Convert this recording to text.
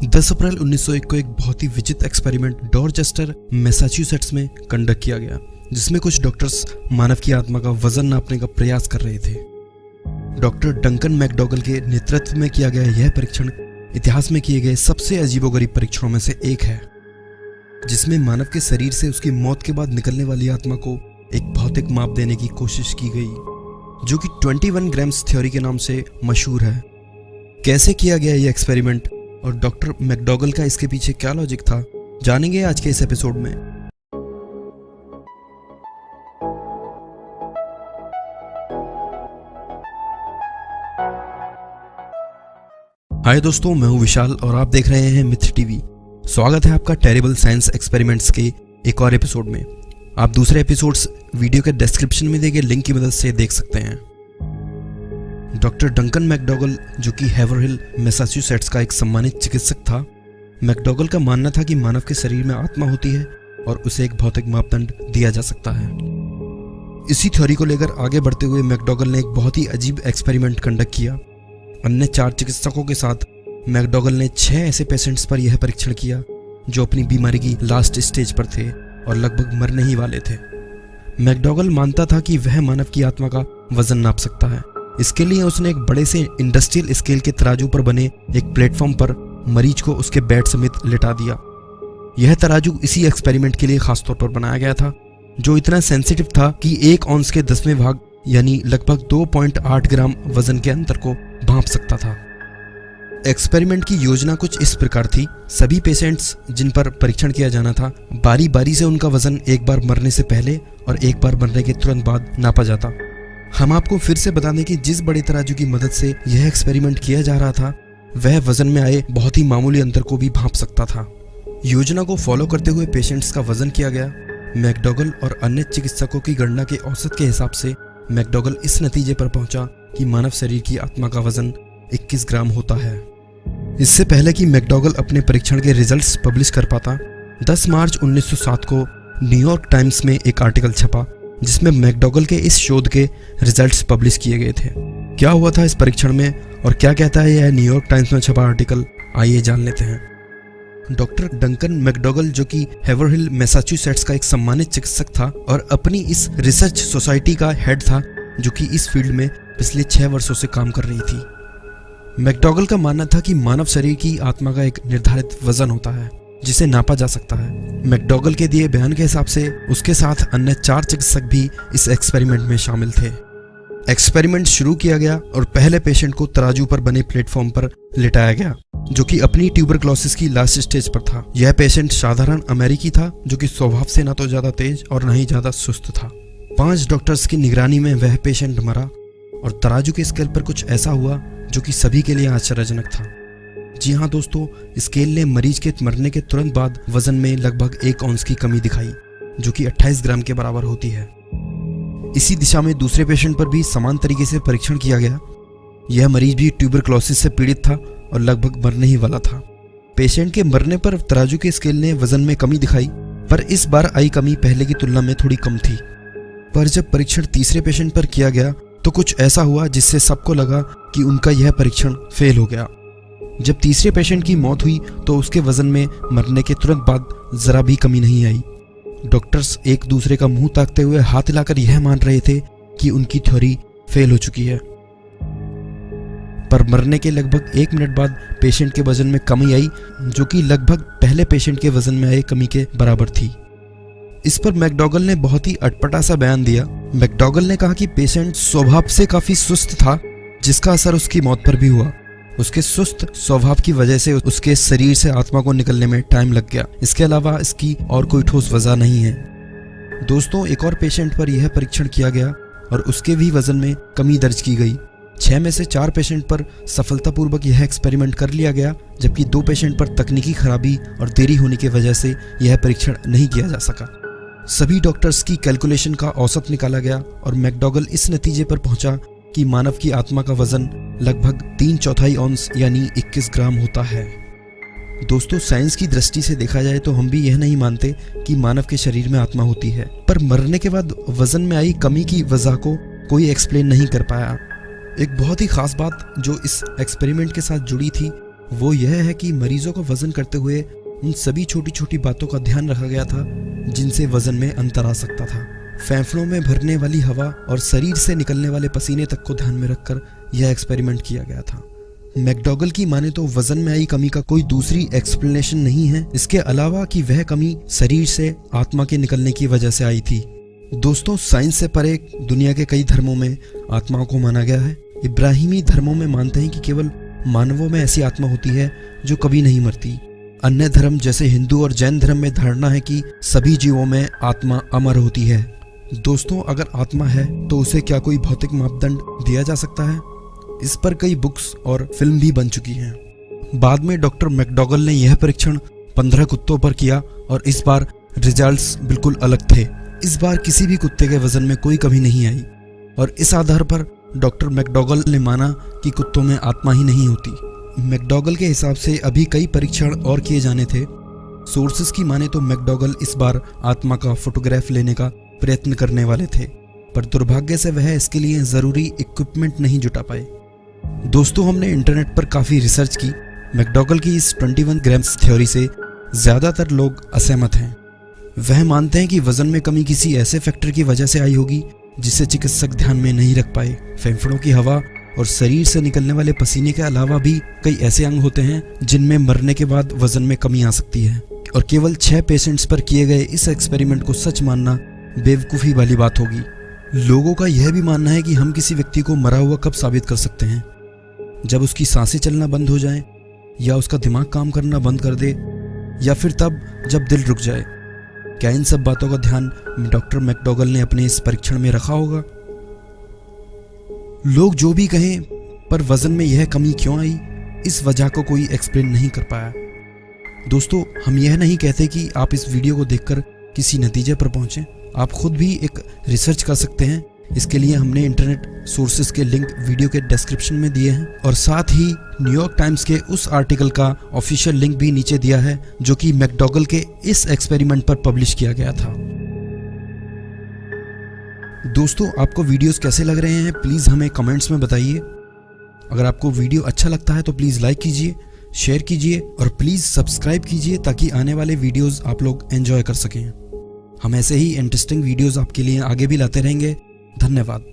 10 अप्रैल 1901 को एक बहुत ही विचित्र एक्सपेरिमेंट डॉरचेस्टर मैसाचुसेट्स में कंडक्ट किया गया, जिसमें कुछ डॉक्टर्स मानव की आत्मा का वजन नापने का प्रयास कर रहे थे। डॉक्टर डंकन मैकडॉगल के नेतृत्व में किया गया यह परीक्षण इतिहास में किए गए सबसे अजीबोगरीब परीक्षणों में से एक है, जिसमें मानव के शरीर से उसकी मौत के बाद निकलने वाली आत्मा को एक भौतिक माप देने की कोशिश की गई, जो कि 21 ग्राम्स थ्योरी के नाम से मशहूर है। कैसे किया गया यह एक्सपेरिमेंट और डॉक्टर मैकडॉगल का इसके पीछे क्या लॉजिक था, जानेंगे आज के इस एपिसोड में। हाय दोस्तों, मैं हूं विशाल और आप देख रहे हैं मिथ टीवी। स्वागत है आपका टेरिबल साइंस एक्सपेरिमेंट्स के एक और एपिसोड में। आप दूसरे एपिसोड्स वीडियो के डिस्क्रिप्शन में दिए गए लिंक की मदद से देख सकते हैं। डॉक्टर डंकन मैकडॉगल, जो कि हेवरहिल मैसाचुसेट्स का एक सम्मानित चिकित्सक था, मैकडॉगल का मानना था कि मानव के शरीर में आत्मा होती है और उसे एक भौतिक मापदंड दिया जा सकता है। इसी थ्योरी को लेकर आगे बढ़ते हुए मैकडॉगल ने एक बहुत ही अजीब एक्सपेरिमेंट कंडक्ट किया। अन्य 4 चिकित्सकों के साथ मैकडॉगल ने 6 ऐसे पेशेंट्स पर यह परीक्षण किया जो अपनी बीमारी की लास्ट स्टेज पर थे और लगभग मरने ही वाले थे। मैकडॉगल मानता था कि वह मानव की आत्मा का वजन नाप सकता है। इसके लिए उसने एक बड़े से इंडस्ट्रियल स्केल के तराजू पर बने एक प्लेटफॉर्म पर मरीज को उसके बेड समेत लिटा दिया। यह तराजू इसी एक्सपेरिमेंट के लिए खासतौर पर बनाया गया था, जो इतना सेंसिटिव था कि 1 औंस के 10वें भाग यानी लगभग 2.8 ग्राम वजन के अंतर को भांप सकता था। एक्सपेरिमेंट की योजना कुछ इस प्रकार थी। सभी पेशेंट्स जिन पर परीक्षण किया जाना था, बारी बारी से उनका वजन एक बार मरने से पहले और एक बार मरने के तुरंत बाद नापा जाता। हम आपको फिर से बता दें कि जिस बड़े तराजू की मदद से यह एक्सपेरिमेंट किया जा रहा था, वह वजन में आए बहुत ही मामूली अंतर को भी भांप सकता था। योजना को फॉलो करते हुए पेशेंट्स का वजन किया गया। मैकडॉगल और अन्य चिकित्सकों की गणना के औसत के हिसाब से मैकडॉगल इस नतीजे पर पहुंचा कि मानव शरीर की आत्मा का वजन 21 ग्राम होता है। इससे पहले कि मैकडॉगल अपने परीक्षण के रिजल्ट्स पब्लिश कर पाता, 10 मार्च 1907 को न्यूयॉर्क टाइम्स में एक आर्टिकल छपा, जिसमें मैकडॉगल के इस शोध के रिजल्ट्स पब्लिश किए गए थे। क्या हुआ था इस परीक्षण में और क्या कहता है यह न्यूयॉर्क टाइम्स में छपा आर्टिकल, आइए जान लेते हैं। डॉक्टर डंकन मैकडॉगल, जो कि हेवरहिल मैसाचुसेट्स का एक सम्मानित चिकित्सक था और अपनी इस रिसर्च सोसाइटी का हेड था, जो कि इस फील्ड में पिछले 6 वर्षों से काम कर रही थी। मैकडॉगल का मानना था कि मानव शरीर की आत्मा का एक निर्धारित वजन होता है जिसे नापा जा सकता है। मैकडॉगल के दिए बयान के हिसाब से उसके साथ अन्य 4 चिकित्सक भी इस एक्सपेरिमेंट में शामिल थे। एक्सपेरिमेंट शुरू किया गया और पहले पेशेंट को तराजू पर बने प्लेटफॉर्म पर लिटाया गया, जो कि अपनी ट्यूबरक्लोसिस की लास्ट स्टेज पर था। यह पेशेंट साधारण अमेरिकी था, जो कि स्वभाव से ना तो ज्यादा तेज और ना ही ज्यादा सुस्त था। 5 डॉक्टर्स की निगरानी में वह पेशेंट मरा और तराजू के स्केल पर कुछ ऐसा हुआ जो कि सभी के लिए आश्चर्यजनक था। जी हाँ दोस्तों, स्केल ने मरीज के मरने के तुरंत बाद वजन में लगभग 1 औंस की कमी दिखाई, जो कि 28 ग्राम के बराबर होती है। इसी दिशा में दूसरे पेशेंट पर भी समान तरीके से परीक्षण किया गया। यह मरीज भी ट्यूबरक्लोसिस से पीड़ित था और लगभग मरने ही वाला था। पेशेंट के मरने पर तराजू के स्केल ने वजन में कमी दिखाई, पर इस बार आई कमी पहले की तुलना में थोड़ी कम थी। पर जब परीक्षण तीसरे पेशेंट पर किया गया तो कुछ ऐसा हुआ जिससे सबको लगा कि उनका यह परीक्षण फेल हो गया। जब तीसरे पेशेंट की मौत हुई तो उसके वजन में मरने के तुरंत बाद जरा भी कमी नहीं आई। डॉक्टर्स एक दूसरे का मुंह ताकते हुए हाथ हिलाकर यह मान रहे थे कि उनकी थ्योरी फेल हो चुकी है। पर मरने के लगभग 1 मिनट बाद पेशेंट के वजन में कमी आई, जो कि लगभग पहले पेशेंट के वजन में आए कमी के बराबर थी। इस पर मैकडॉगल ने बहुत ही अटपटा सा बयान दिया। मैकडॉगल ने कहा कि पेशेंट स्वभाव से काफी सुस्त था, जिसका असर उसकी मौत पर भी हुआ। उसके सुस्त स्वभाव की वजह से उसके शरीर से आत्मा को निकलने में टाइम लग गया। इसके अलावा इसकी और कोई ठोस वजह नहीं है। दोस्तों, एक और पेशेंट पर यह परीक्षण किया गया और उसके भी वजन में कमी दर्ज की गई। 6 में से 4 पेशेंट पर सफलतापूर्वक यह एक्सपेरिमेंट कर लिया गया, जबकि 2 पेशेंट पर तकनीकी खराबी और देरी होने की वजह से यह परीक्षण नहीं किया जा सका। सभी डॉक्टर्स की कैलकुलेशन का औसत निकाला गया और मैकडॉगल इस नतीजे पर पहुंचा कि मानव की आत्मा का वजन लगभग 3/4 औंस यानी 21 ग्राम होता है। दोस्तों, साइंस की दृष्टि से देखा जाए तो हम भी यह नहीं मानते कि मानव के शरीर में आत्मा होती है, पर मरने के बाद वजन में आई कमी की वजह को कोई एक्सप्लेन नहीं कर पाया। एक बहुत ही खास बात जो इस एक्सपेरिमेंट के साथ जुड़ी थी वो यह है कि मरीजों का वजन करते हुए उन सभी छोटी छोटी बातों का ध्यान रखा गया था जिनसे वजन में अंतर आ सकता था। फेफड़ों में भरने वाली हवा और शरीर से निकलने वाले पसीने तक को ध्यान में रखकर यह एक्सपेरिमेंट किया गया था। मैकडॉगल की माने तो वजन में आई कमी का कोई दूसरी एक्सप्लेनेशन नहीं है, इसके अलावा कि वह कमी शरीर से आत्मा के निकलने की वजह से आई थी। दोस्तों, साइंस से परे दुनिया के कई धर्मों में आत्माओं को माना गया है। इब्राहिमी धर्मों में मानते हैं कि केवल मानवों में ऐसी आत्मा होती है जो कभी नहीं मरती। अन्य धर्म जैसे हिंदू और जैन धर्म में धारणा है कि सभी जीवों में आत्मा अमर होती है। दोस्तों, अगर आत्मा है तो उसे क्या कोई भौतिक मापदंड दिया जा सकता है? इस पर कई बुक्स और फिल्म भी बन चुकी हैं। बाद में डॉक्टर मैकडॉगल ने यह परीक्षण 15 कुत्तों पर किया और इस बार रिजल्ट्स बिल्कुल अलग थे। इस बार किसी भी कुत्ते के वजन में कोई कमी नहीं आई और इस आधार पर डॉक्टर मैकडॉगल ने माना कि कुत्तों में आत्मा ही नहीं होती। मैकडॉगल के हिसाब से अभी कई परीक्षण और किए जाने थे। सोर्सेस की माने तो मैकडॉगल इस बार आत्मा का फोटोग्राफ लेने का प्रयत्न करने वाले थे, पर दुर्भाग्य से वह इसके लिए जरूरी इक्विपमेंट नहीं जुटा पाए। दोस्तों, हमने इंटरनेट पर काफी रिसर्च की। मैकडॉगल की इस 21 ग्राम्स थ्योरी से ज्यादातर लोग असहमत हैं। वह मानते हैं कि वजन में कमी किसी ऐसे फैक्टर की वजह से आई होगी जिसे चिकित्सक ध्यान में नहीं रख पाए। फेफड़ों की हवा और शरीर से निकलने वाले पसीने के अलावा भी कई ऐसे अंग होते हैं जिनमें मरने के बाद वजन में कमी आ सकती है और केवल 6 पेशेंट्स पर किए गए इस एक्सपेरिमेंट को सच मानना बेवकूफ़ी वाली बात होगी। लोगों का यह भी मानना है कि हम किसी व्यक्ति को मरा हुआ कब साबित कर सकते हैं? जब उसकी सांसें चलना बंद हो जाएं, या उसका दिमाग काम करना बंद कर दे, या फिर तब जब दिल रुक जाए। क्या इन सब बातों का ध्यान डॉक्टर मैकडॉगल ने अपने इस परीक्षण में रखा होगा? लोग जो भी कहें, पर वजन में यह कमी क्यों आई, इस वजह को कोई एक्सप्लेन नहीं कर पाया। दोस्तों, हम यह नहीं कहते कि आप इस वीडियो को देखकर किसी नतीजे पर पहुंचें। आप खुद भी एक रिसर्च कर सकते हैं। इसके लिए हमने इंटरनेट सोर्सेज के लिंक वीडियो के डिस्क्रिप्शन में दिए हैं और साथ ही न्यूयॉर्क टाइम्स के उस आर्टिकल का ऑफिशियल लिंक भी नीचे दिया है जो कि मैकडॉगल के इस एक्सपेरिमेंट पर पब्लिश किया गया था। दोस्तों, आपको वीडियोस कैसे लग रहे हैं प्लीज़ हमें कमेंट्स में बताइए। अगर आपको वीडियो अच्छा लगता है तो प्लीज़ लाइक कीजिए, शेयर कीजिए और प्लीज़ सब्सक्राइब कीजिए ताकि आने वाले वीडियोस आप लोग एंजॉय कर सकें। हम ऐसे ही इंटरेस्टिंग वीडियोस आपके लिए आगे भी लाते रहेंगे। धन्यवाद।